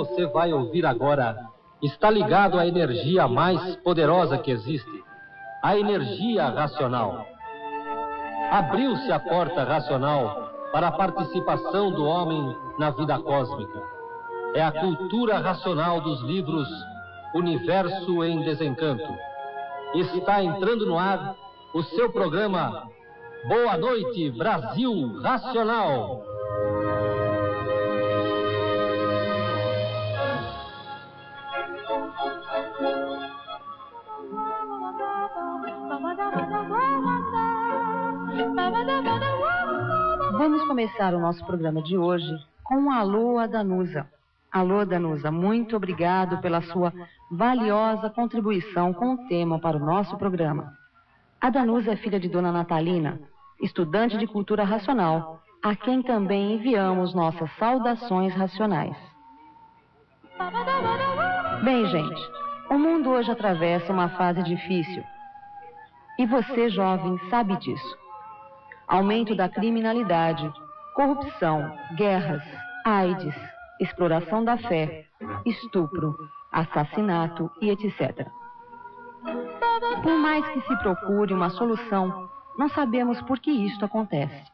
você vai ouvir agora está ligado à energia mais poderosa que existe, a energia racional. Abriu-se a porta racional para a participação do homem na vida cósmica. É a cultura racional dos livros Universo em Desencanto. Está entrando no ar o seu programa Boa Noite, Brasil Racional. Vamos começar o nosso programa de hoje com um alô a Danusa. Alô, Danusa, muito obrigado pela sua valiosa contribuição com o tema para o nosso programa. A Danusa é filha de Dona Natalina, estudante de cultura racional, a quem também enviamos nossas saudações racionais. Bem, gente, o mundo hoje atravessa uma fase difícil. E você, jovem, sabe disso. Aumento da criminalidade, corrupção, guerras, AIDS, exploração da fé, estupro, assassinato e etc. Por mais que se procure uma solução, não sabemos por que isto acontece.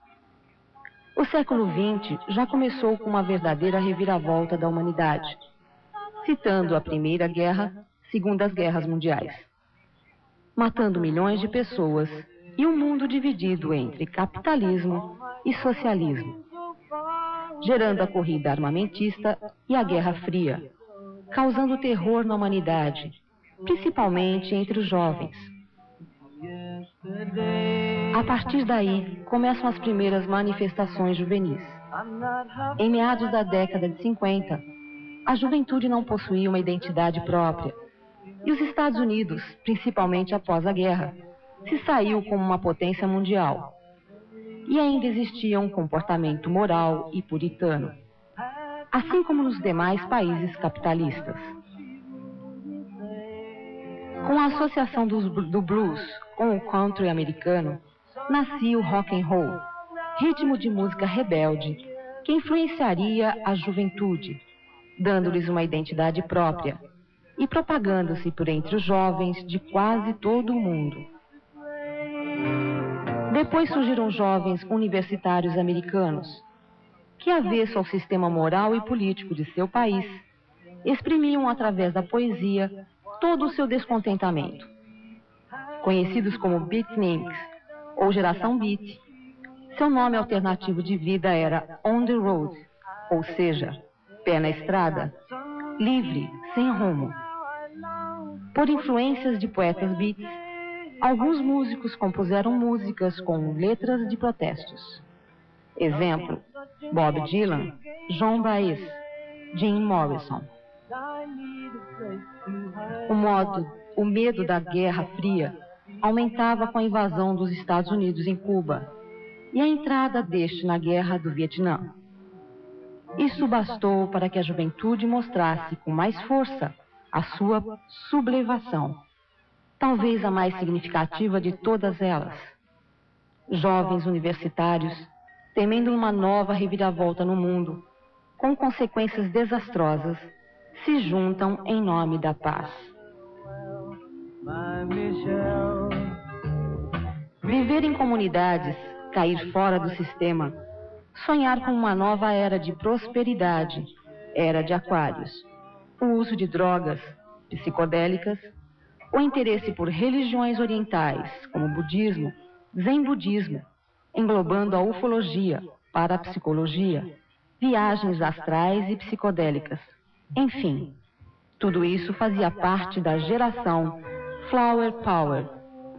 O século XX já começou com uma verdadeira reviravolta da humanidade, citando a Primeira Guerra, Segundas Guerras Mundiais, matando milhões de pessoas e um mundo dividido entre capitalismo e socialismo, gerando a corrida armamentista e a Guerra Fria, causando terror na humanidade, principalmente entre os jovens. A partir daí, começam as primeiras manifestações juvenis. Em meados da década de 50, a juventude não possuía uma identidade própria, e os Estados Unidos, principalmente após a guerra, se saiu como uma potência mundial. E ainda existia um comportamento moral e puritano, assim como nos demais países capitalistas. Com a associação do blues com o country americano, nascia o rock and roll, ritmo de música rebelde que influenciaria a juventude, dando-lhes uma identidade própria e propagando-se por entre os jovens de quase todo o mundo. Depois surgiram jovens universitários americanos, que, avesso ao sistema moral e político de seu país, exprimiam através da poesia todo o seu descontentamento. Conhecidos como beatniks, ou geração beat, seu nome alternativo de vida era on the road, ou seja, pé na estrada, livre, sem rumo. Por influências de poetas beats, alguns músicos compuseram músicas com letras de protestos. Exemplo, Bob Dylan, Joan Baez, Jim Morrison. O medo da Guerra Fria aumentava com a invasão dos Estados Unidos em Cuba e a entrada deste na Guerra do Vietnã. Isso bastou para que a juventude mostrasse com mais força a sua sublevação, talvez a mais significativa de todas elas. Jovens universitários, temendo uma nova reviravolta no mundo, com consequências desastrosas, se juntam em nome da paz. Viver em comunidades, cair fora do sistema, sonhar com uma nova era de prosperidade, era de Aquários, o uso de drogas psicodélicas, o interesse por religiões orientais, como budismo, zen budismo, englobando a ufologia, parapsicologia, viagens astrais e psicodélicas. Enfim, tudo isso fazia parte da geração Flower Power,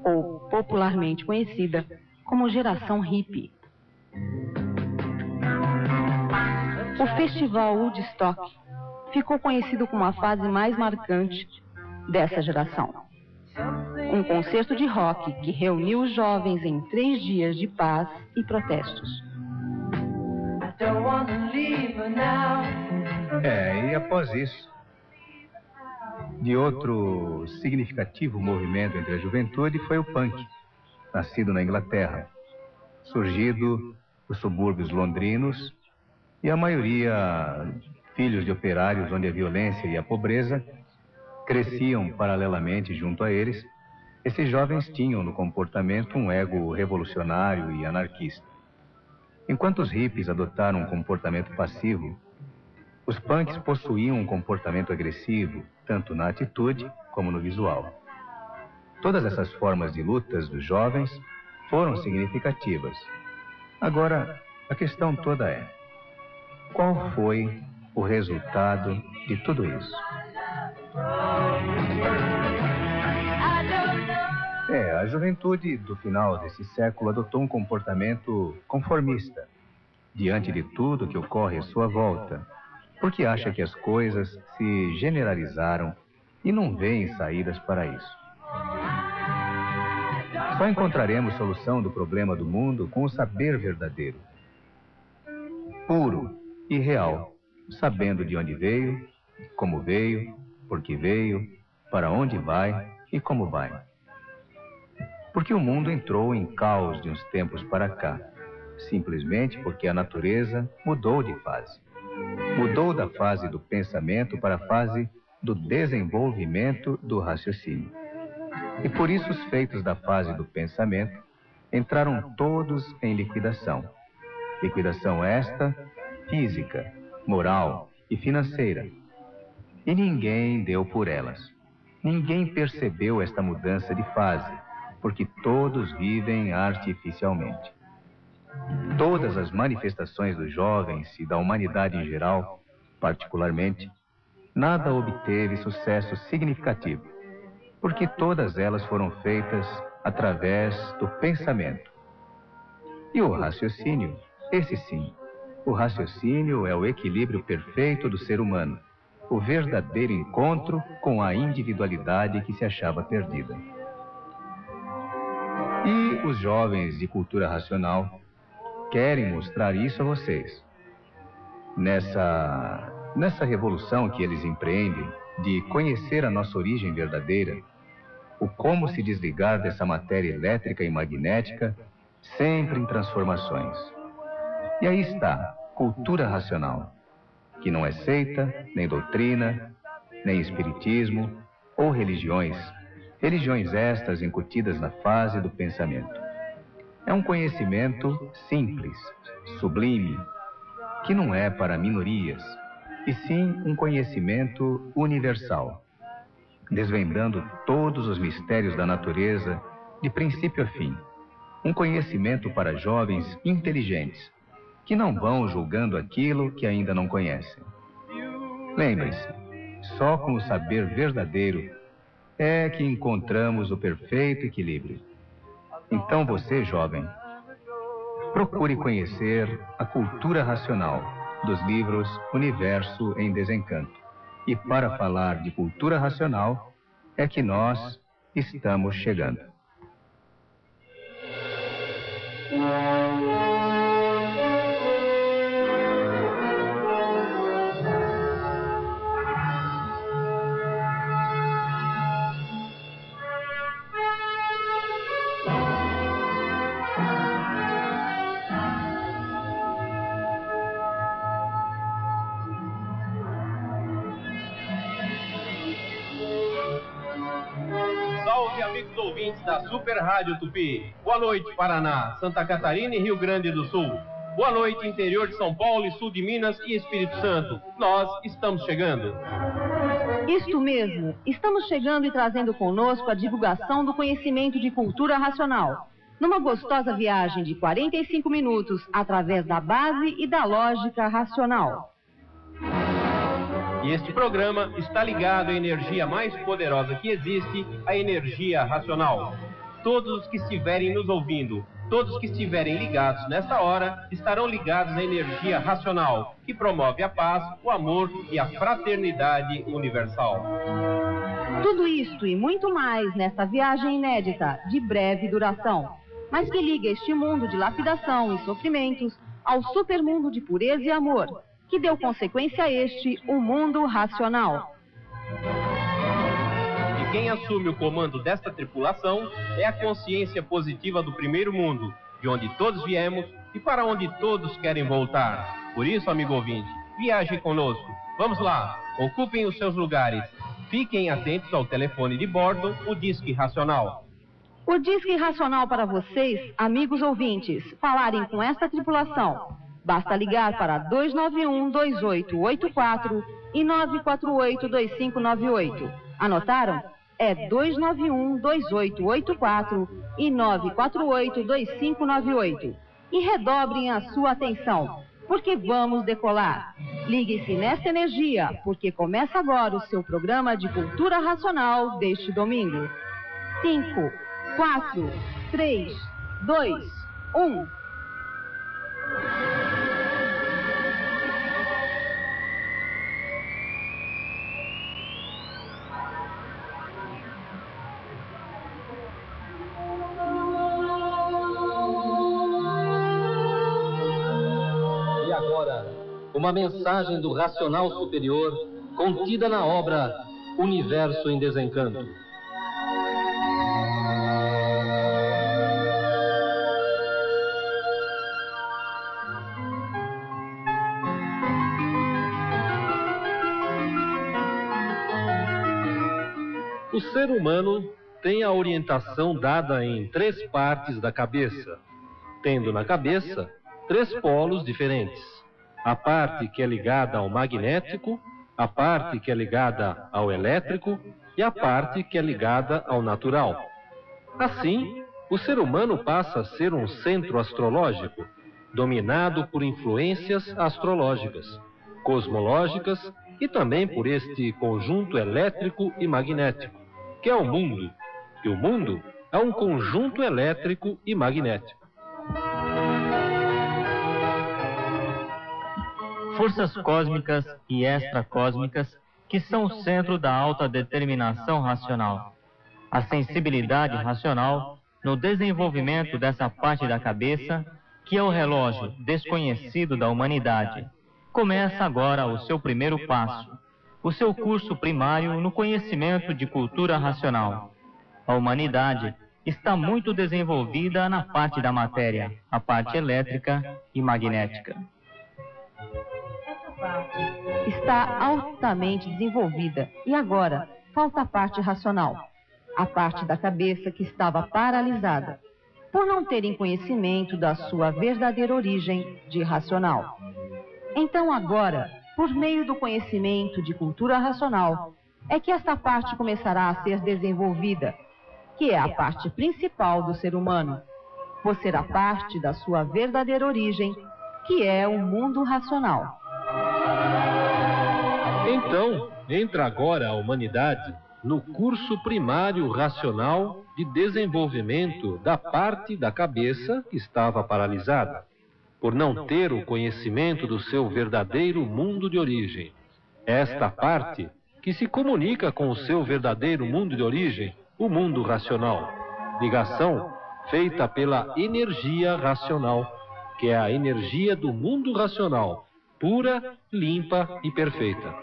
ou popularmente conhecida como geração hippie. O Festival Woodstock ficou conhecido como a fase mais marcante dessa geração. Um concerto de rock que reuniu os jovens em 3 dias de paz e protestos. E após isso, de outro significativo movimento entre a juventude foi o punk, nascido na Inglaterra, surgido dos subúrbios londrinos, e a maioria filhos de operários onde a violência e a pobreza cresciam paralelamente junto a eles, esses jovens tinham no comportamento um ego revolucionário e anarquista. Enquanto os hippies adotaram um comportamento passivo, os punks possuíam um comportamento agressivo, tanto na atitude como no visual. Todas essas formas de lutas dos jovens foram significativas. Agora, a questão toda é: qual foi o resultado de tudo isso? A juventude do final desse século adotou um comportamento conformista diante de tudo que ocorre à sua volta, porque acha que as coisas se generalizaram e não veem saídas para isso. Só encontraremos solução do problema do mundo com o saber verdadeiro, puro e real, sabendo de onde veio, como veio, por que veio, para onde vai e como vai. Porque o mundo entrou em caos de uns tempos para cá, simplesmente porque a natureza mudou de fase. Mudou da fase do pensamento para a fase do desenvolvimento do raciocínio. E por isso os feitos da fase do pensamento entraram todos em liquidação. Liquidação esta, física, moral e financeira. E ninguém deu por elas. Ninguém percebeu esta mudança de fase, porque todos vivem artificialmente. Todas as manifestações dos jovens e da humanidade em geral, particularmente, nada obteve sucesso significativo, porque todas elas foram feitas através do pensamento. E o raciocínio, esse sim, o raciocínio é o equilíbrio perfeito do ser humano, o verdadeiro encontro com a individualidade que se achava perdida. E os jovens de cultura racional querem mostrar isso a vocês. Nessa revolução que eles empreendem de conhecer a nossa origem verdadeira, o como se desligar dessa matéria elétrica e magnética, sempre em transformações. E aí está, cultura racional, que não é seita, nem doutrina, nem espiritismo ou religiões. Religiões estas incutidas na fase do pensamento. É um conhecimento simples, sublime, que não é para minorias, e sim um conhecimento universal, desvendando todos os mistérios da natureza, de princípio a fim. Um conhecimento para jovens inteligentes, que não vão julgando aquilo que ainda não conhecem. Lembre-se, só com o saber verdadeiro é que encontramos o perfeito equilíbrio. Então você, jovem, procure conhecer a cultura racional dos livros Universo em Desencanto. E para falar de cultura racional, é que nós estamos chegando. Amigos ouvintes da Super Rádio Tupi. Boa noite, Paraná, Santa Catarina e Rio Grande do Sul. Boa noite, interior de São Paulo e sul de Minas e Espírito Santo. Nós estamos chegando. Isto mesmo, estamos chegando e trazendo conosco a divulgação do conhecimento de cultura racional, numa gostosa viagem de 45 minutos através da base e da lógica racional. E este programa está ligado à energia mais poderosa que existe, a energia racional. Todos os que estiverem nos ouvindo, todos que estiverem ligados nesta hora, estarão ligados à energia racional, que promove a paz, o amor e a fraternidade universal. Tudo isto e muito mais nesta viagem inédita, de breve duração, mas que liga este mundo de lapidação e sofrimentos ao supermundo de pureza e amor, que deu consequência a este, o mundo racional. E quem assume o comando desta tripulação é a consciência positiva do primeiro mundo, de onde todos viemos e para onde todos querem voltar. Por isso, amigo ouvinte, viaje conosco. Vamos lá, ocupem os seus lugares. Fiquem atentos ao telefone de bordo, o Disque Racional. O Disque Racional para vocês, amigos ouvintes, falarem com esta tripulação. Basta ligar para 291-2884 e 948-2598. Anotaram? É 291-2884 e 948-2598. E redobrem a sua atenção, porque vamos decolar. Ligue-se nesta energia, porque começa agora o seu programa de cultura racional deste domingo. 5, 4, 3, 2, 1... Uma mensagem do racional superior contida na obra Universo em Desencanto. O ser humano tem a orientação dada em 3 partes da cabeça, tendo na cabeça 3 polos diferentes. A parte que é ligada ao magnético, a parte que é ligada ao elétrico e a parte que é ligada ao natural. Assim, o ser humano passa a ser um centro astrológico, dominado por influências astrológicas, cosmológicas e também por este conjunto elétrico e magnético, que é o mundo. E o mundo é um conjunto elétrico e magnético. Forças cósmicas e extracósmicas que são o centro da alta determinação racional. A sensibilidade racional no desenvolvimento dessa parte da cabeça, que é o relógio desconhecido da humanidade, começa agora o seu primeiro passo, o seu curso primário no conhecimento de cultura racional. A humanidade está muito desenvolvida na parte da matéria, a parte elétrica e magnética. Está altamente desenvolvida e agora falta a parte racional, a parte da cabeça que estava paralisada, por não terem conhecimento da sua verdadeira origem de racional. Então agora, por meio do conhecimento de cultura racional, é que esta parte começará a ser desenvolvida, que é a parte principal do ser humano, por ser a parte da sua verdadeira origem, que é o mundo racional. Então, entra agora a humanidade no curso primário racional de desenvolvimento da parte da cabeça que estava paralisada, por não ter o conhecimento do seu verdadeiro mundo de origem. Esta parte que se comunica com o seu verdadeiro mundo de origem, o mundo racional. Ligação feita pela energia racional, que é a energia do mundo racional, pura, limpa e perfeita.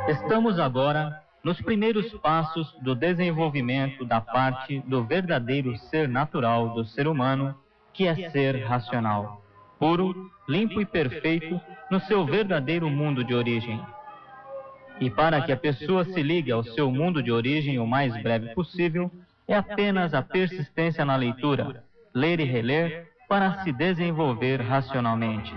Estamos agora nos primeiros passos do desenvolvimento da parte do verdadeiro ser natural do ser humano, que é ser racional, puro, limpo e perfeito no seu verdadeiro mundo de origem. E para que a pessoa se ligue ao seu mundo de origem o mais breve possível, é apenas a persistência na leitura, ler e reler, para se desenvolver racionalmente.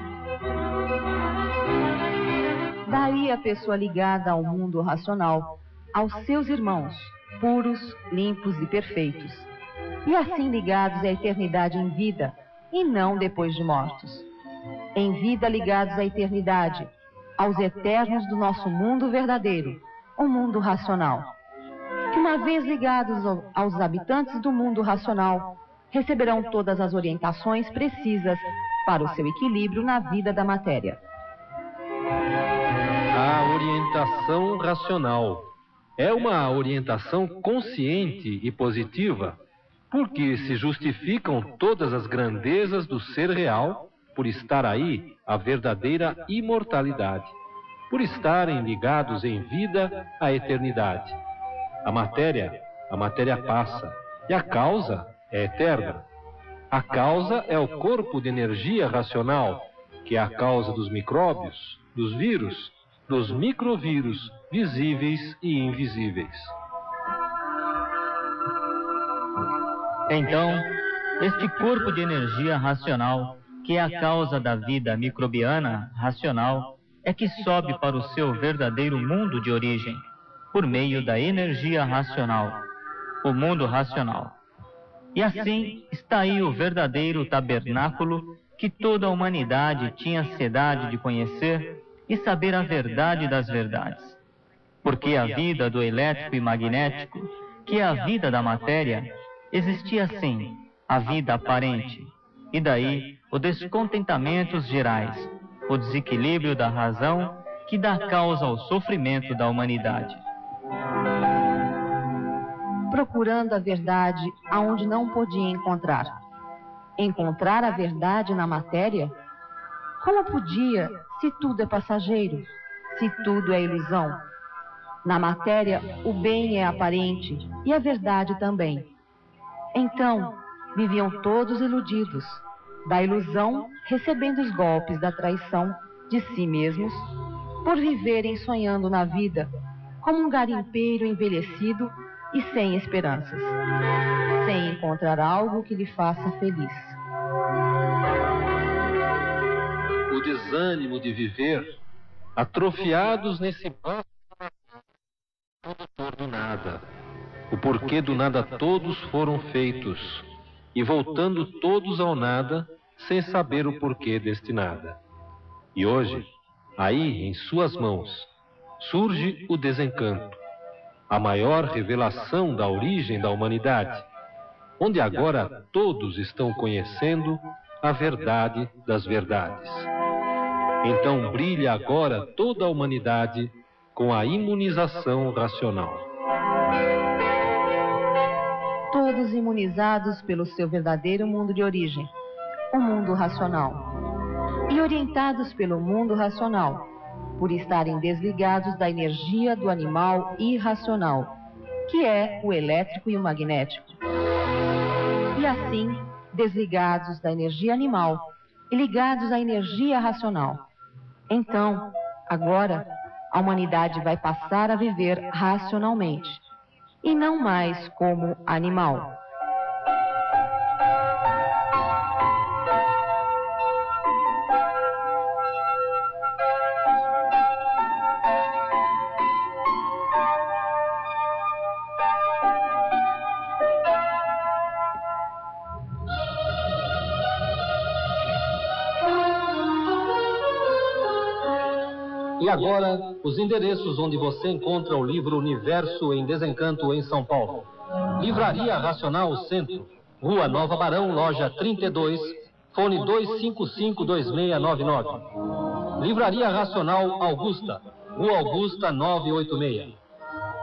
Daí a pessoa ligada ao mundo racional, aos seus irmãos, puros, limpos e perfeitos, e assim ligados à eternidade em vida, e não depois de mortos. Em vida ligados à eternidade, aos eternos do nosso mundo verdadeiro, o mundo racional. Que uma vez ligados aos habitantes do mundo racional, receberão todas as orientações precisas para o seu equilíbrio na vida da matéria. A orientação racional é uma orientação consciente e positiva, porque se justificam todas as grandezas do ser real por estar aí a verdadeira imortalidade, por estarem ligados em vida à eternidade. A matéria passa, e a causa é eterna. A causa é o corpo de energia racional, que é a causa dos micróbios, dos vírus, dos microvírus, visíveis e invisíveis. Então, este corpo de energia racional, que é a causa da vida microbiana racional, é que sobe para o seu verdadeiro mundo de origem, por meio da energia racional, o mundo racional. E assim está aí o verdadeiro tabernáculo que toda a humanidade tinha sede de conhecer e saber a verdade das verdades. Porque a vida do elétrico e magnético, que é a vida da matéria, existia sim, a vida aparente, e daí o descontentamentos gerais, o desequilíbrio da razão que dá causa ao sofrimento da humanidade. Procurando a verdade aonde não podia encontrar. Encontrar a verdade na matéria? Como podia, se tudo é passageiro, se tudo é ilusão? Na matéria, o bem é aparente e a verdade também. Então, viviam todos iludidos, da ilusão recebendo os golpes da traição de si mesmos, por viverem sonhando na vida como um garimpeiro envelhecido e sem esperanças, sem encontrar algo que lhe faça feliz. O desânimo de viver, atrofiados nesse banco do nada. O porquê do nada todos foram feitos, e voltando todos ao nada, sem saber o porquê deste nada. E hoje, aí em suas mãos, surge o desencanto, a maior revelação da origem da humanidade, onde agora todos estão conhecendo a verdade das verdades. Então brilha agora toda a humanidade com a imunização racional. Todos imunizados pelo seu verdadeiro mundo de origem, o mundo racional, e orientados pelo mundo racional, por estarem desligados da energia do animal irracional, que é o elétrico e o magnético. E assim, desligados da energia animal e ligados à energia racional. Então, agora, a humanidade vai passar a viver racionalmente, e não mais como animal. E agora, os endereços onde você encontra o livro Universo em Desencanto em São Paulo. Livraria Racional Centro, Rua Nova Barão, loja 32, fone 255-2699. Livraria Racional Augusta, Rua Augusta 986.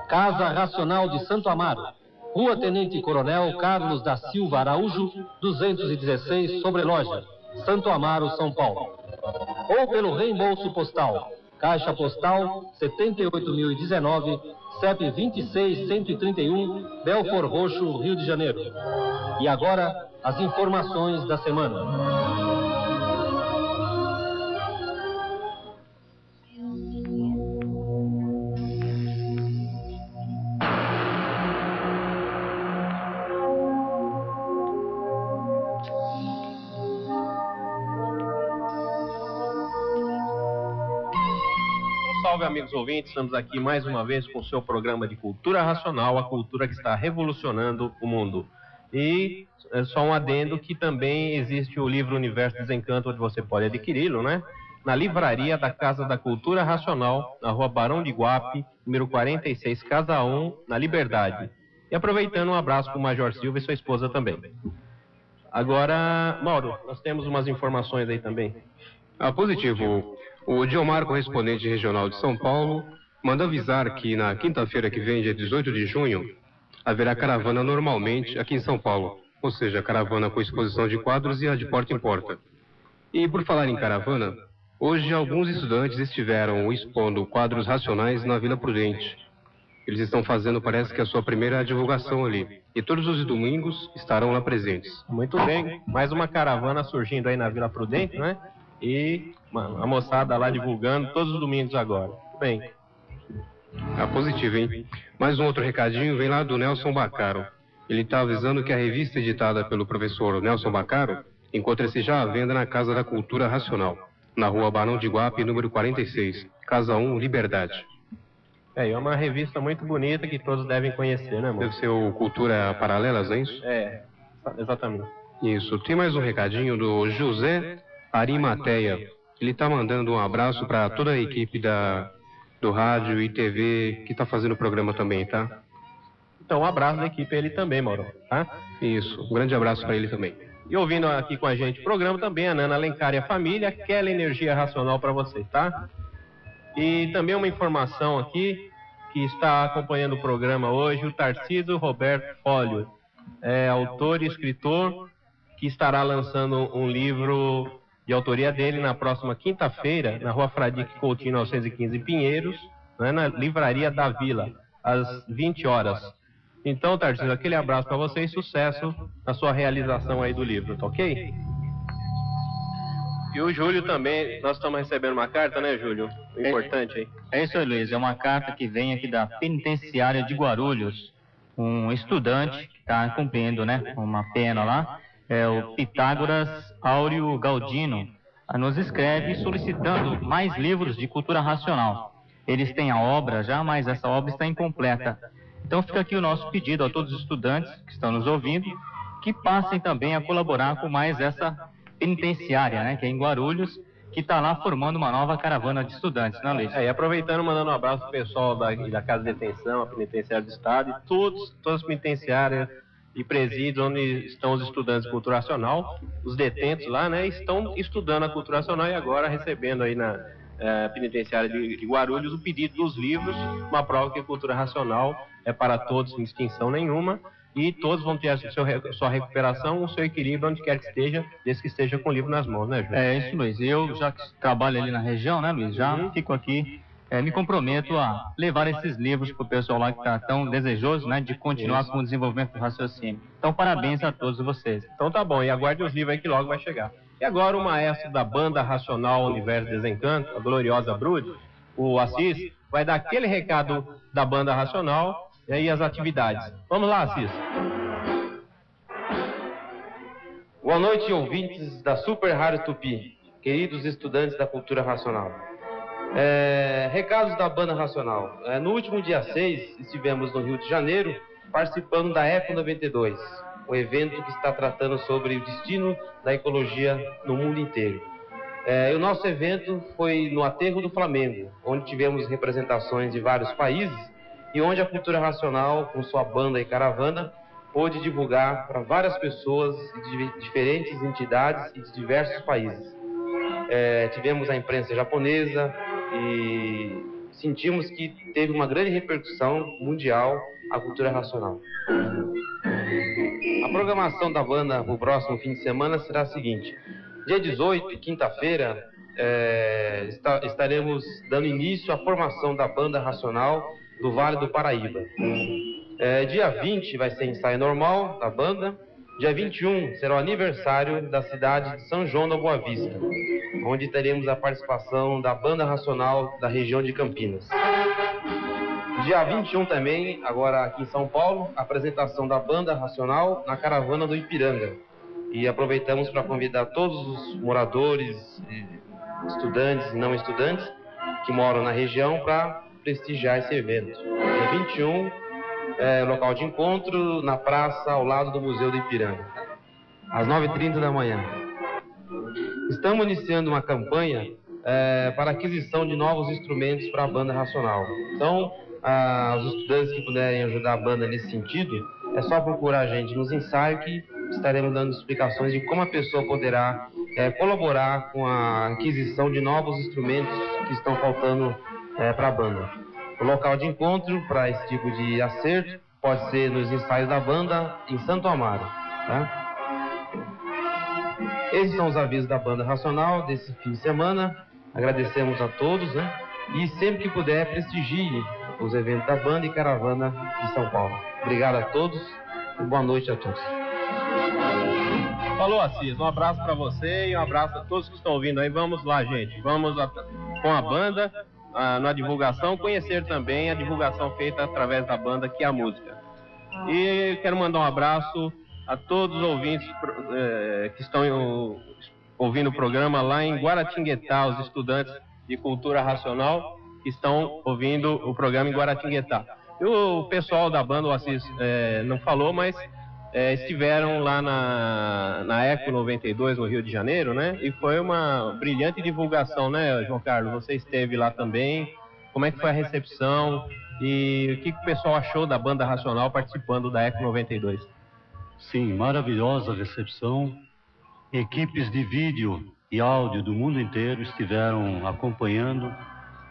Casa Racional de Santo Amaro, Rua Tenente Coronel Carlos da Silva Araújo, 216, Sobreloja, Santo Amaro, São Paulo. Ou pelo reembolso postal. Caixa Postal 78.019, CEP 26131, Belfort Roxo, Rio de Janeiro. E agora, as informações da semana. Salve, amigos ouvintes, estamos aqui mais uma vez com o seu programa de Cultura Racional, a cultura que está revolucionando o mundo. E só um adendo que também existe o livro Universo Desencanto, onde você pode adquiri-lo, né? Na livraria da Casa da Cultura Racional, na Rua Barão de Guape, número 46, Casa 1, na Liberdade. E aproveitando, um abraço para o Major Silva e sua esposa também. Agora, Mauro, nós temos umas informações aí também. Positivo. O Diomar, correspondente regional de São Paulo, manda avisar que na quinta-feira que vem, dia 18 de junho, haverá caravana normalmente aqui em São Paulo, ou seja, caravana com exposição de quadros e a de porta em porta. E por falar em caravana, hoje alguns estudantes estiveram expondo quadros racionais na Vila Prudente. Eles estão fazendo, parece que a sua primeira divulgação ali, e todos os domingos estarão lá presentes. Muito bem, mais uma caravana surgindo aí na Vila Prudente, não é? E a moçada lá divulgando todos os domingos agora. Muito bem. Positivo, hein? Mais um outro recadinho vem lá do Nelson Bacaro. Ele está avisando que a revista editada pelo professor Nelson Bacaro encontra-se já à venda na Casa da Cultura Racional, na rua Barão de Guape, número 46, Casa 1, Liberdade. É uma revista muito bonita que todos devem conhecer, né, amor? Deve ser o Cultura Paralelas, é isso? É, exatamente. Isso. Tem mais um recadinho do José Arimateia. Ele está mandando um abraço para toda a equipe do rádio e TV que está fazendo o programa também, tá? Então, um abraço da equipe a ele também, Mauro, tá? Isso. Um grande abraço para ele também. E ouvindo aqui com a gente o programa também, a Nana Alencar e a família, aquela energia racional para vocês, tá? E também uma informação aqui, que está acompanhando o programa hoje, o Tarcísio Roberto Folho, autor e escritor, que estará lançando um livro de autoria dele na próxima quinta-feira, na rua Fradique Coutinho 915 Pinheiros, né, na Livraria da Vila, às 20 horas. Então, Tarcísio, aquele abraço para você e sucesso na sua realização aí do livro, tá ok? E o Júlio também, nós estamos recebendo uma carta, né, Júlio? Importante aí. É isso aí, Luiz. É uma carta que vem aqui da penitenciária de Guarulhos. Um estudante que está cumprindo, né, uma pena lá, o Pitágoras Áureo Galdino, nos escreve solicitando mais livros de cultura racional. Eles têm a obra já, mas essa obra está incompleta. Então fica aqui o nosso pedido a todos os estudantes que estão nos ouvindo, que passem também a colaborar com mais essa penitenciária, né, que é em Guarulhos, que está lá formando uma nova caravana de estudantes, né, Luiz? E aproveitando, mandando um abraço pro pessoal da Casa de Detenção, a Penitenciária do Estado, e todas as penitenciárias e presídios onde estão os estudantes de cultura racional, os detentos lá, né, estão estudando a cultura racional e agora recebendo aí na penitenciária de Guarulhos o pedido dos livros, uma prova que a cultura racional é para todos, sem distinção nenhuma, e todos vão ter a sua recuperação, o seu equilíbrio, onde quer que esteja, desde que esteja com o livro nas mãos, né, Júlio? É isso, Luiz. Eu, já que trabalho ali na região, né, Luiz, já fico aqui, me comprometo a levar esses livros para o pessoal lá que está tão desejoso, né, de continuar com o desenvolvimento do raciocínio. Então, parabéns a todos vocês. Então tá bom, e aguarde os livros aí que logo vai chegar. E agora o maestro da banda racional Universo Desencanto, a gloriosa Brude, o Assis, vai dar aquele recado da banda racional e as atividades. Vamos lá, Assis. Boa noite, ouvintes da Super Rádio Tupi, queridos estudantes da cultura racional. Recados da banda racional. No último dia 6, estivemos no Rio de Janeiro, participando da Eco 92, um evento que está tratando sobre o destino da ecologia no mundo inteiro. O nosso evento foi no Aterro do Flamengo, onde tivemos representações de vários países e onde a cultura racional, com sua banda e caravana, pôde divulgar para várias pessoas de diferentes entidades e de diversos países. Tivemos a imprensa japonesa e sentimos que teve uma grande repercussão mundial a cultura racional. A programação da banda para o próximo fim de semana será a seguinte: dia 18, quinta-feira, estaremos dando início à formação da banda racional do Vale do Paraíba. Dia 20 vai ser ensaio normal da banda. Dia 21 será o aniversário da cidade de São João da Boa Vista, onde teremos a participação da banda racional da região de Campinas. Dia 21 também, agora aqui em São Paulo, a apresentação da banda racional na caravana do Ipiranga. E aproveitamos para convidar todos os moradores, estudantes e não estudantes que moram na região para prestigiar esse evento. Dia 21, local de encontro na praça ao lado do Museu do Ipiranga, às 9h30 da manhã. Estamos iniciando uma campanha para aquisição de novos instrumentos para a banda racional. Então, os estudantes que puderem ajudar a banda nesse sentido, é só procurar a gente nos ensaios que estaremos dando explicações de como a pessoa poderá colaborar com a aquisição de novos instrumentos que estão faltando para a banda. O local de encontro para esse tipo de acerto pode ser nos ensaios da banda em Santo Amaro, tá? Esses são os avisos da banda racional desse fim de semana. Agradecemos a todos, né? E sempre que puder, prestigie os eventos da banda e caravana de São Paulo. Obrigado a todos e boa noite a todos. Falou, Assis. Um abraço para você e um abraço a todos que estão ouvindo aí. Vamos lá, gente. Vamos com a banda na divulgação, conhecer também a divulgação feita através da banda, que é a música. E quero mandar um abraço a todos os ouvintes que estão ouvindo o programa lá em Guaratinguetá, os estudantes de Cultura Racional que estão ouvindo o programa em Guaratinguetá. E o pessoal da banda, o Assis não falou, mas estiveram lá na Eco 92, no Rio de Janeiro, né? E foi uma brilhante divulgação, né, João Carlos? Você esteve lá também. Como é que foi a recepção? E o que o pessoal achou da banda Racional participando da Eco 92? Sim, maravilhosa recepção. Equipes de vídeo e áudio do mundo inteiro estiveram acompanhando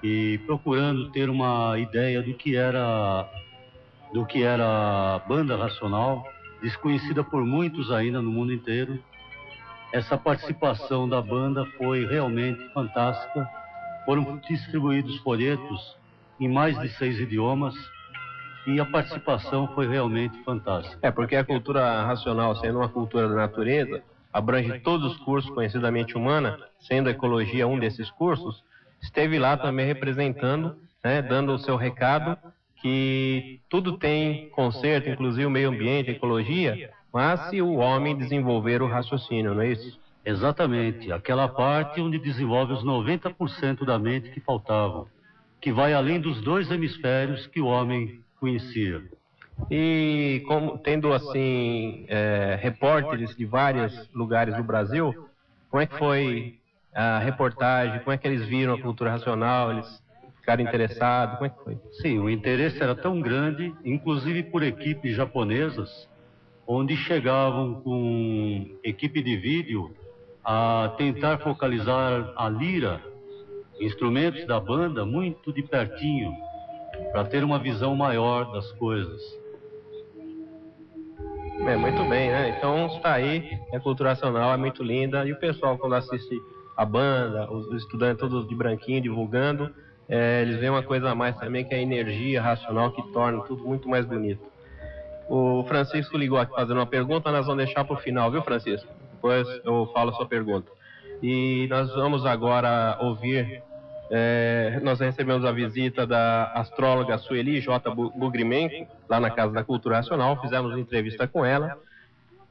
e procurando ter uma ideia do que era a banda Racional, desconhecida por muitos ainda no mundo inteiro. Essa participação da banda foi realmente fantástica. Foram distribuídos folhetos em mais de 6 idiomas e a participação foi realmente fantástica. Porque a cultura racional, sendo uma cultura da natureza, abrange todos os cursos conhecidamente humana, sendo a ecologia um desses cursos, esteve lá também representando, né, dando o seu recado, que tudo tem conserto, inclusive o meio ambiente, a ecologia, mas se o homem desenvolver o raciocínio, não é isso? Exatamente, aquela parte onde desenvolve os 90% da mente que faltavam, que vai além dos 2 hemisférios que o homem conhecia. E como, tendo assim repórteres de vários lugares do Brasil, como é que foi a reportagem? Como é que eles viram a cultura racional? Eles ficaram interessados? Como é que foi? Sim, o interesse era tão grande, inclusive por equipes japonesas, onde chegavam com equipe de vídeo a tentar focalizar a lira, instrumentos da banda, muito de pertinho, para ter uma visão maior das coisas. Muito bem, né? Então está aí, a cultura racional é muito linda, e o pessoal, quando assiste a banda, os estudantes todos de branquinho divulgando, eles veem uma coisa a mais também, que é a energia racional, que torna tudo muito mais bonito. O Francisco ligou aqui fazendo uma pergunta, nós vamos deixar para o final, viu, Francisco? Depois eu falo a sua pergunta. E nós vamos agora ouvir, nós recebemos a visita da astróloga Sueli J. Bugrimenko, lá na Casa da Cultura Racional, fizemos uma entrevista com ela.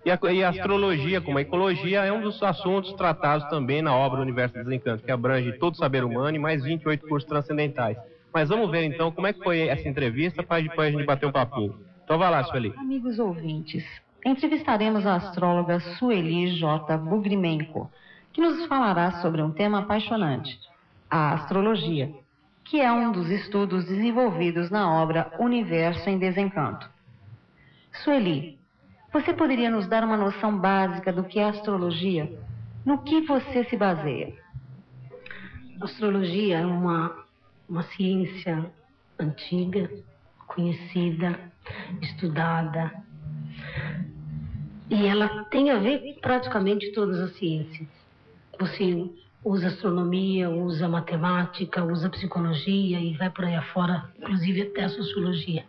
E a astrologia, como a ecologia, é um dos assuntos tratados também na obra Universo Desencanto, que abrange todo o saber humano e mais 28 cursos transcendentais. Mas vamos ver então como é que foi essa entrevista, para depois a gente bater um papinho. Então vai lá, Sueli. Amigos ouvintes, entrevistaremos a astróloga Sueli J. Bugrimenko, que nos falará sobre um tema apaixonante, a astrologia, que é um dos estudos desenvolvidos na obra Universo em Desencanto. Sueli, você poderia nos dar uma noção básica do que é astrologia? No que você se baseia? A astrologia é uma ciência antiga, conhecida, estudada, e ela tem a ver com praticamente todas as ciências. Você usa astronomia, usa matemática, usa psicologia e vai por aí afora, inclusive até a sociologia.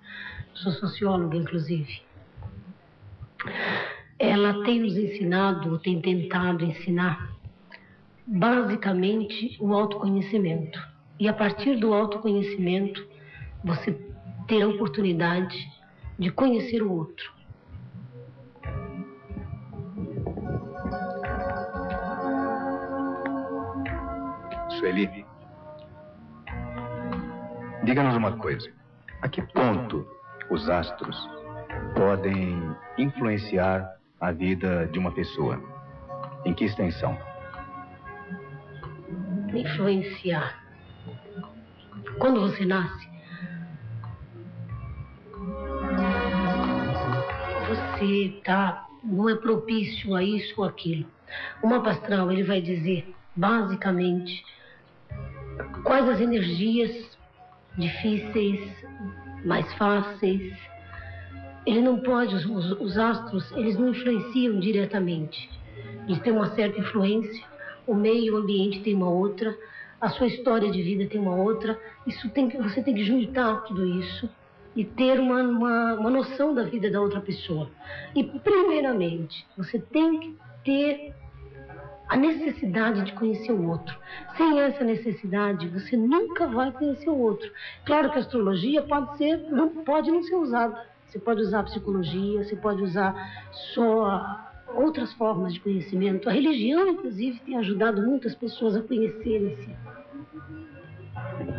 Sou socióloga, inclusive. Ela tem nos ensinado, tem tentado ensinar, basicamente, o autoconhecimento. E a partir do autoconhecimento, você ter a oportunidade de conhecer o outro. Sueli, diga-nos uma coisa. A que ponto os astros podem influenciar a vida de uma pessoa? Em que extensão? Influenciar. Quando você nasce, você não é propício a isso ou aquilo. O mapa astral, ele vai dizer, basicamente, quais as energias difíceis, mais fáceis. Ele não pode, os astros, eles não influenciam diretamente. Eles têm uma certa influência, o meio ambiente tem uma outra, a sua história de vida tem uma outra. Você tem que juntar tudo isso e ter uma noção da vida da outra pessoa. E, primeiramente, você tem que ter a necessidade de conhecer o outro. Sem essa necessidade, você nunca vai conhecer o outro. Claro que a astrologia pode não ser usada. Você pode usar a psicologia, você pode usar só outras formas de conhecimento. A religião, inclusive, tem ajudado muitas pessoas a conhecerem-se.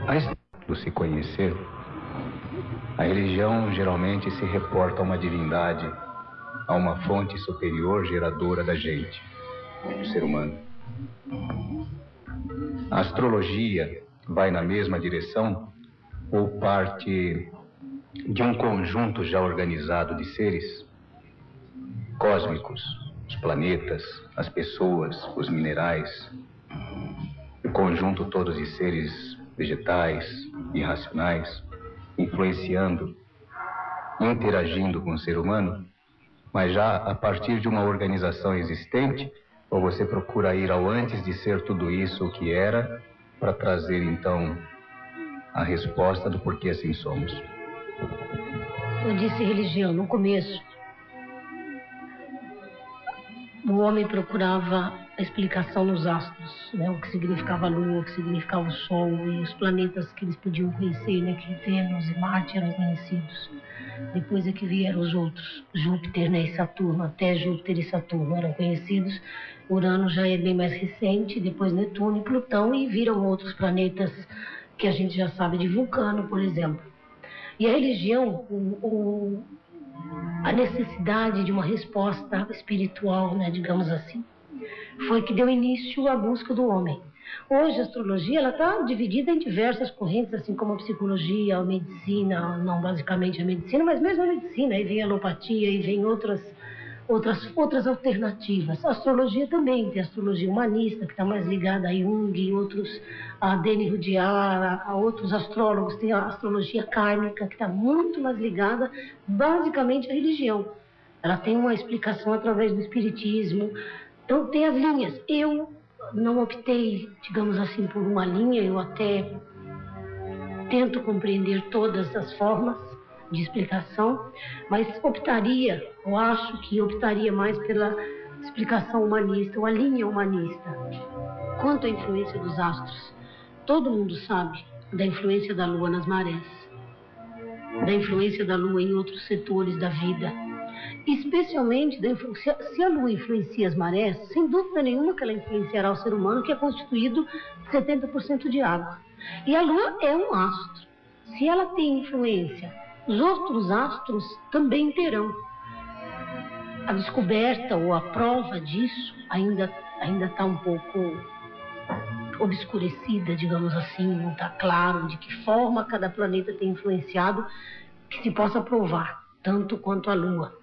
Antes de se conhecer, a religião geralmente se reporta a uma divindade, a uma fonte superior geradora da gente, o ser humano. A astrologia vai na mesma direção ou parte de um conjunto já organizado de seres cósmicos, os planetas, as pessoas, os minerais, o conjunto todo de seres vegetais, irracionais, influenciando, interagindo com o ser humano, mas já a partir de uma organização existente, ou você procura ir ao antes de ser tudo isso o que era, para trazer então a resposta do porquê assim somos? Eu disse religião no começo. O homem procurava a explicação nos astros, né? O que significava a Lua, o que significava o Sol e os planetas que eles podiam conhecer, né? Que Vênus e Marte eram conhecidos. Depois é que vieram os outros, Júpiter, né? E Saturno, até Júpiter e Saturno eram conhecidos. Urano já é bem mais recente, depois Netuno e Plutão, e viram outros planetas que a gente já sabe, de Vulcano, por exemplo. E a religião, a necessidade de uma resposta espiritual, né, digamos assim, foi que deu início à busca do homem. Hoje a astrologia está dividida em diversas correntes, assim como a psicologia, a medicina, não basicamente a medicina, mas mesmo a medicina, aí vem a alopatia, aí vem outras alternativas. A astrologia também tem a astrologia humanista, que está mais ligada a Jung e outros, a Denis Rudyard, a outros astrólogos. Tem a astrologia kármica, que está muito mais ligada basicamente à religião. Ela tem uma explicação através do espiritismo. Então tem as linhas. Eu não optei, digamos assim, por uma linha. Eu até tento compreender todas as formas de explicação, mas eu acho que optaria mais pela explicação humanista, ou a linha humanista. Quanto à influência dos astros, todo mundo sabe da influência da Lua nas marés, da influência da Lua em outros setores da vida, especialmente se a Lua influencia as marés, sem dúvida nenhuma que ela influenciará o ser humano, que é constituído de 70% de água. E a Lua é um astro. Se ela tem influência, os outros astros também terão. A descoberta ou a prova disso ainda está um pouco obscurecida, digamos assim, não está claro de que forma cada planeta tem influenciado, que se possa provar, tanto quanto a Lua.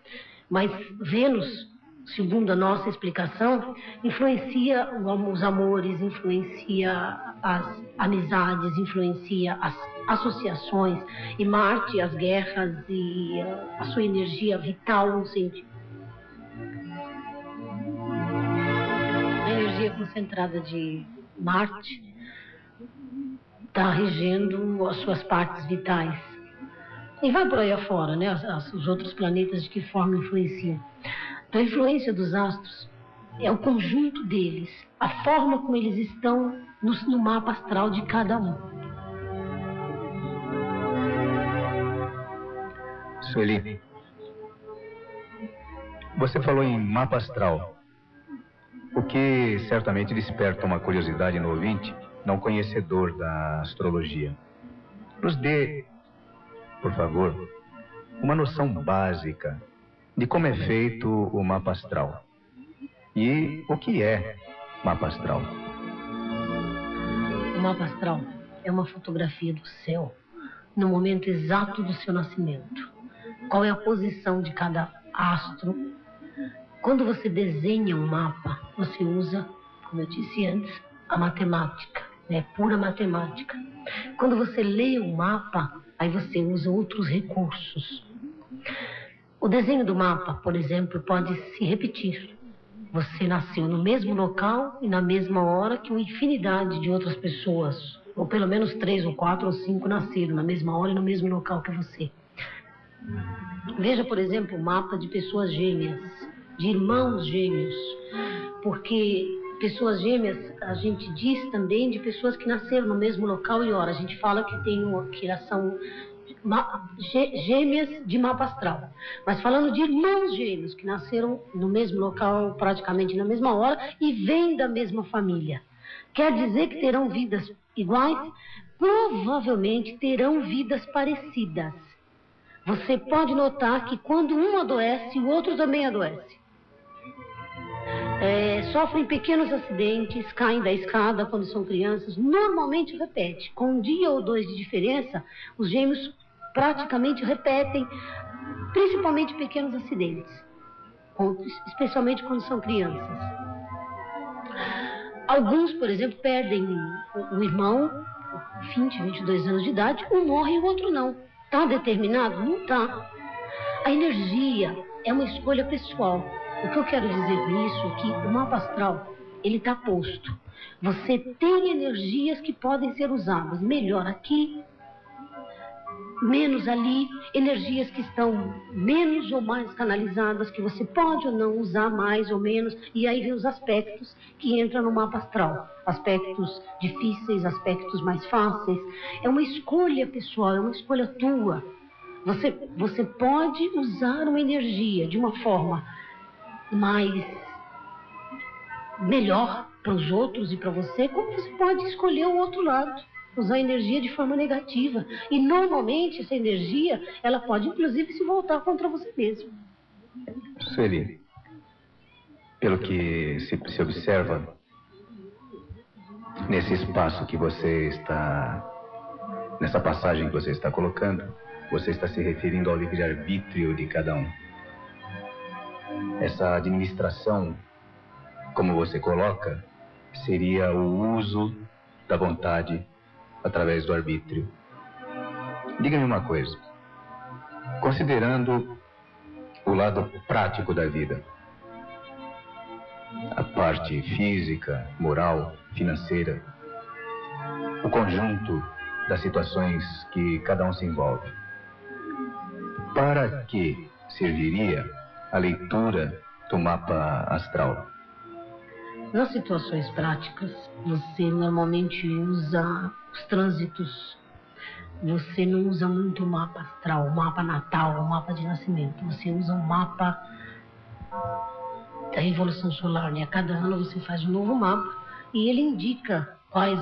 Mas Vênus, segundo a nossa explicação, influencia os amores, influencia as amizades, influencia as associações, e Marte, as guerras e a sua energia vital no sentido. A energia concentrada de Marte está regendo as suas partes vitais. E vai por aí afora, né? Os outros planetas de que forma influenciam. Então, a influência dos astros é o conjunto deles, a forma como eles estão no mapa astral de cada um. Sueli, você falou em mapa astral, o que certamente desperta uma curiosidade no ouvinte, não conhecedor da astrologia. Nos dê, por favor, uma noção básica de como é feito o mapa astral e o que é mapa astral. O mapa astral é uma fotografia do céu no momento exato do seu nascimento. Qual é a posição de cada astro? Quando você desenha um mapa, você usa, como eu disse antes, a matemática, né? Pura matemática. Quando você lê um mapa, aí você usa outros recursos. O desenho do mapa, por exemplo, pode se repetir. Você nasceu no mesmo local e na mesma hora que uma infinidade de outras pessoas, ou pelo menos 3 ou 4 ou 5 nasceram na mesma hora e no mesmo local que você. Veja, por exemplo, o mapa de pessoas gêmeas, de irmãos gêmeos. porque pessoas gêmeas, a gente diz também de pessoas que nasceram no mesmo local e hora. A gente fala que são gêmeas de mapa astral. Mas falando de irmãos gêmeos que nasceram no mesmo local, praticamente na mesma hora, e vêm da mesma família. Quer dizer que terão vidas iguais? Provavelmente terão vidas parecidas. Você pode notar que quando um adoece, o outro também adoece. Sofrem pequenos acidentes, caem da escada quando são crianças. Normalmente repete. Com um dia ou dois de diferença, os gêmeos praticamente repetem, principalmente pequenos acidentes, especialmente quando são crianças. Alguns, por exemplo, perdem o irmão, 20, 22 anos de idade, um morre e o outro não. Está determinado? Não está. A energia é uma escolha pessoal. O que eu quero dizer com isso é que o mapa astral, ele está posto. Você tem energias que podem ser usadas melhor aqui, menos ali, energias que estão menos ou mais canalizadas, que você pode ou não usar mais ou menos, e aí vem os aspectos que entram no mapa astral. Aspectos difíceis, aspectos mais fáceis. É uma escolha pessoal, é uma escolha tua. Você pode usar uma energia de uma forma melhor para os outros e para você, como você pode escolher o outro lado, usar a energia de forma negativa. E normalmente essa energia, ela pode inclusive se voltar contra você mesmo. Sueli, pelo que se observa nesse espaço que você está, nessa passagem que você está colocando, você está se referindo ao livre-arbítrio de cada um. Essa administração, como você coloca, seria o uso da vontade através do arbítrio. Diga-me uma coisa, considerando o lado prático da vida, a parte física, moral, financeira, o conjunto das situações que cada um se envolve, para que serviria a leitura do mapa astral? Nas situações práticas, você normalmente usa os trânsitos. Você não usa muito o mapa astral, o mapa natal, o mapa de nascimento. Você usa o mapa da revolução solar, né? A cada ano você faz um novo mapa e ele indica quais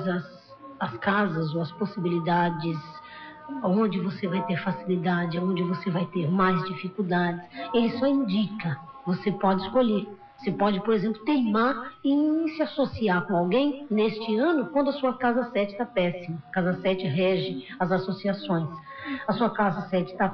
as casas ou as possibilidades, onde você vai ter facilidade, onde você vai ter mais dificuldades. Ele só indica, você pode escolher. Você pode, por exemplo, teimar em se associar com alguém neste ano quando a sua casa 7 está péssima. A casa 7 rege as associações. A sua casa 7 está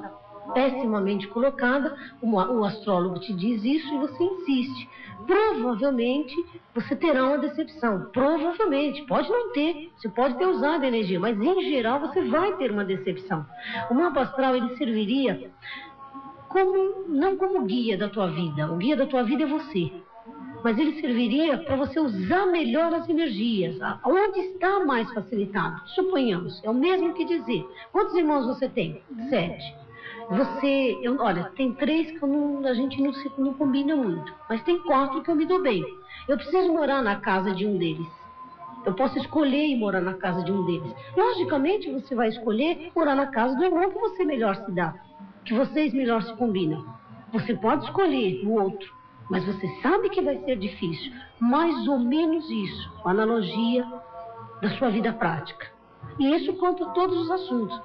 pessimamente colocada, o astrólogo te diz isso e você insiste. Provavelmente você terá uma decepção. Provavelmente. Pode não ter. Você pode ter usado a energia, mas em geral você vai ter uma decepção. O mapa astral, ele serviria não como guia da tua vida. O guia da tua vida é você. Mas ele serviria para você usar melhor as energias. Onde está mais facilitado? Suponhamos, é o mesmo que dizer. Quantos irmãos você tem? 7. Olha, tem 3 que a gente não combina muito. Mas tem 4 que eu me dou bem. Eu preciso morar na casa de um deles. Eu posso escolher ir morar na casa de um deles. Logicamente, você vai escolher morar na casa do irmão que você melhor se dá, que vocês melhor se combinam. Você pode escolher o outro, mas você sabe que vai ser difícil. Mais ou menos isso, a analogia da sua vida prática. E isso quanto a todos os assuntos,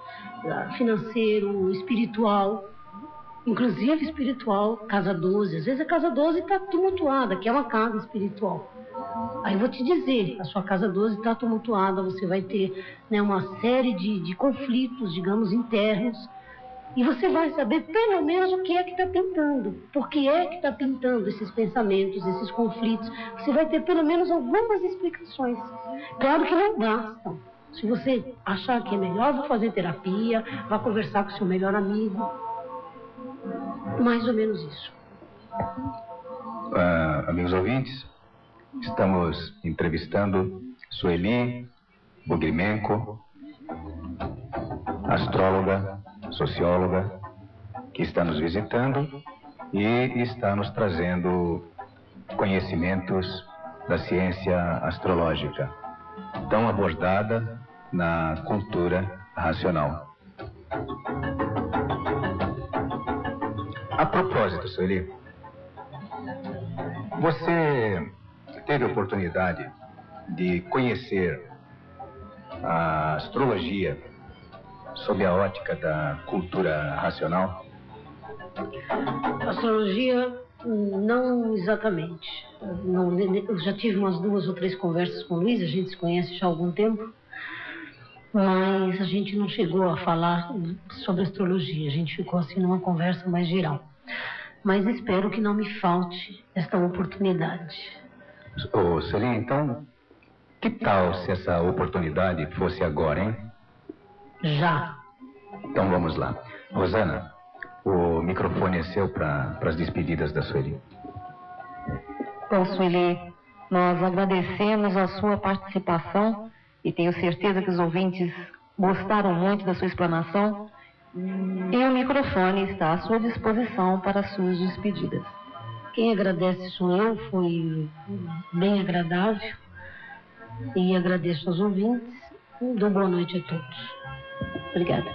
financeiro, espiritual, inclusive espiritual, casa 12. Às vezes a casa 12 está tumultuada, que é uma casa espiritual. Aí eu vou te dizer, a sua casa 12 está tumultuada, você vai ter, né, uma série de conflitos, digamos, internos. E você vai saber pelo menos o que é que está pintando. Por que é que está pintando esses pensamentos, esses conflitos. Você vai ter pelo menos algumas explicações. Claro que não bastam. Se você achar que é melhor, vá fazer terapia, vá conversar com seu melhor amigo. Mais ou menos isso. Amigos ouvintes, estamos entrevistando Sueli Bugrimenko, astróloga, socióloga, que está nos visitando e está nos trazendo conhecimentos da ciência astrológica, tão abordada na cultura racional. A propósito, Sueli, você teve a oportunidade de conhecer a astrologia sob a ótica da cultura racional? Astrologia, não exatamente. Eu já tive umas 2 ou 3 conversas com o Luiz, a gente se conhece já há algum tempo, mas a gente não chegou a falar sobre astrologia, a gente ficou assim numa conversa mais geral. Mas espero que não me falte esta oportunidade. Ô, Sueli, então, que tal se essa oportunidade fosse agora, hein? Já. Então vamos lá. Rosana, o microfone é seu para as despedidas da Sueli. Bom, Sueli, nós agradecemos a sua participação e tenho certeza que os ouvintes gostaram muito da sua explanação. E o microfone está à sua disposição para as suas despedidas. Quem agradece sou eu, foi bem agradável. E agradeço aos ouvintes e dou boa noite a todos. Obrigada.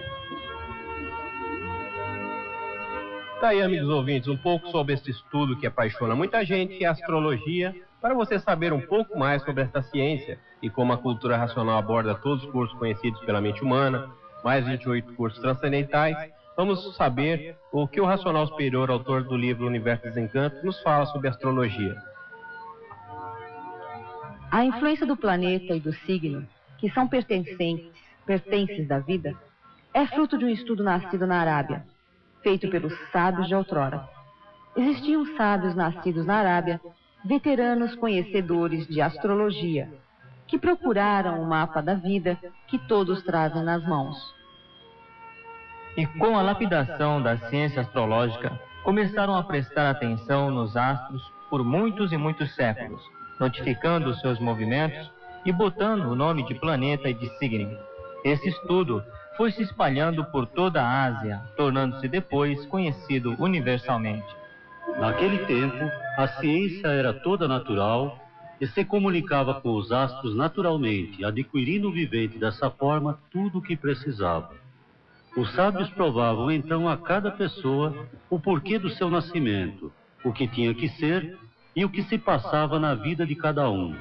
Tá aí, amigos ouvintes, um pouco sobre este estudo que apaixona muita gente, que é a astrologia, para você saber um pouco mais sobre esta ciência e como a cultura racional aborda todos os cursos conhecidos pela mente humana, mais 28 cursos transcendentais. Vamos saber o que o Racional Superior, autor do livro Universo Desencanto, nos fala sobre astrologia. A influência do planeta e do signo, que são pertences da vida, é fruto de um estudo nascido na Arábia, feito pelos sábios de outrora. Existiam sábios nascidos na Arábia, veteranos conhecedores de astrologia, que procuraram o mapa da vida que todos trazem nas mãos. E com a lapidação da ciência astrológica, começaram a prestar atenção nos astros por muitos e muitos séculos, notificando os seus movimentos e botando o nome de planeta e de signo. Esse estudo foi se espalhando por toda a Ásia, tornando-se depois conhecido universalmente. Naquele tempo, a ciência era toda natural e se comunicava com os astros naturalmente, adquirindo o vivente dessa forma tudo o que precisava. Os sábios provavam então a cada pessoa o porquê do seu nascimento, o que tinha que ser e o que se passava na vida de cada um.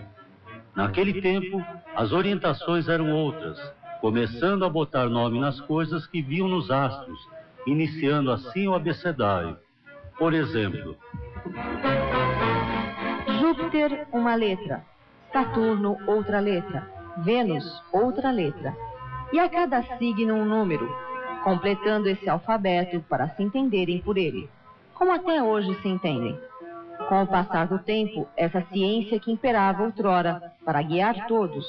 Naquele tempo, as orientações eram outras, começando a botar nome nas coisas que viam nos astros, iniciando assim o abecedário. Por exemplo, Júpiter, uma letra. Saturno, outra letra. Vênus, outra letra. E a cada signo um número, completando esse alfabeto para se entenderem por ele, como até hoje se entendem. Com o passar do tempo, essa ciência que imperava outrora para guiar todos,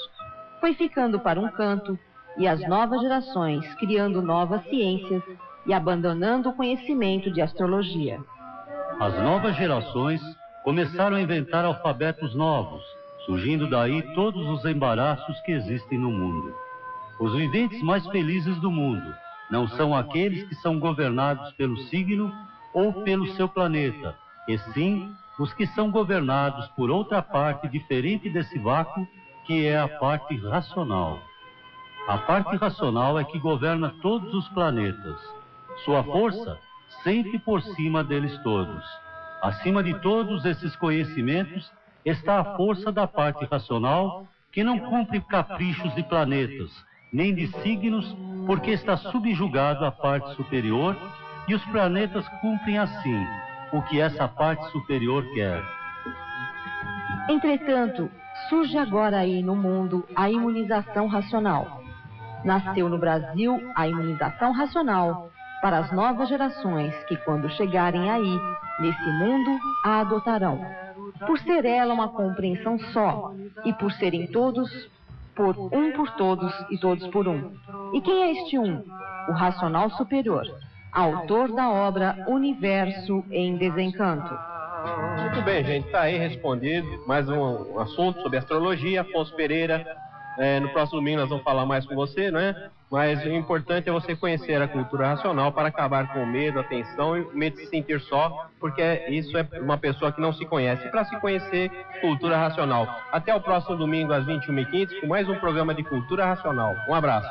foi ficando para um canto, e as novas gerações criando novas ciências e abandonando o conhecimento de astrologia. As novas gerações começaram a inventar alfabetos novos, surgindo daí todos os embaraços que existem no mundo. Os viventes mais felizes do mundo não são aqueles que são governados pelo signo ou pelo seu planeta, e sim os que são governados por outra parte diferente desse vácuo, que é a parte racional. A parte racional é que governa todos os planetas. Sua força sempre por cima deles todos. Acima de todos esses conhecimentos está a força da parte racional, que não cumpre caprichos de planetas, nem de signos, porque está subjugado à parte superior, e os planetas cumprem assim o que essa parte superior quer. Entretanto, surge agora aí no mundo a imunização racional. Nasceu no Brasil a imunização racional para as novas gerações que, quando chegarem aí, nesse mundo, a adotarão. Por ser ela uma compreensão só, e por serem todos, por um por todos e todos por um. E quem é este um? O racional superior, autor da obra Universo em Desencanto. Muito bem, gente, está aí respondido mais um assunto sobre astrologia. Afonso Pereira, no próximo domingo nós vamos falar mais com você, não é? Mas o importante é você conhecer a cultura racional para acabar com o medo, a tensão e o medo de se sentir só, porque isso é uma pessoa que não se conhece. Para se conhecer, cultura racional. Até o próximo domingo às 21h15 com mais um programa de Cultura Racional. Um abraço.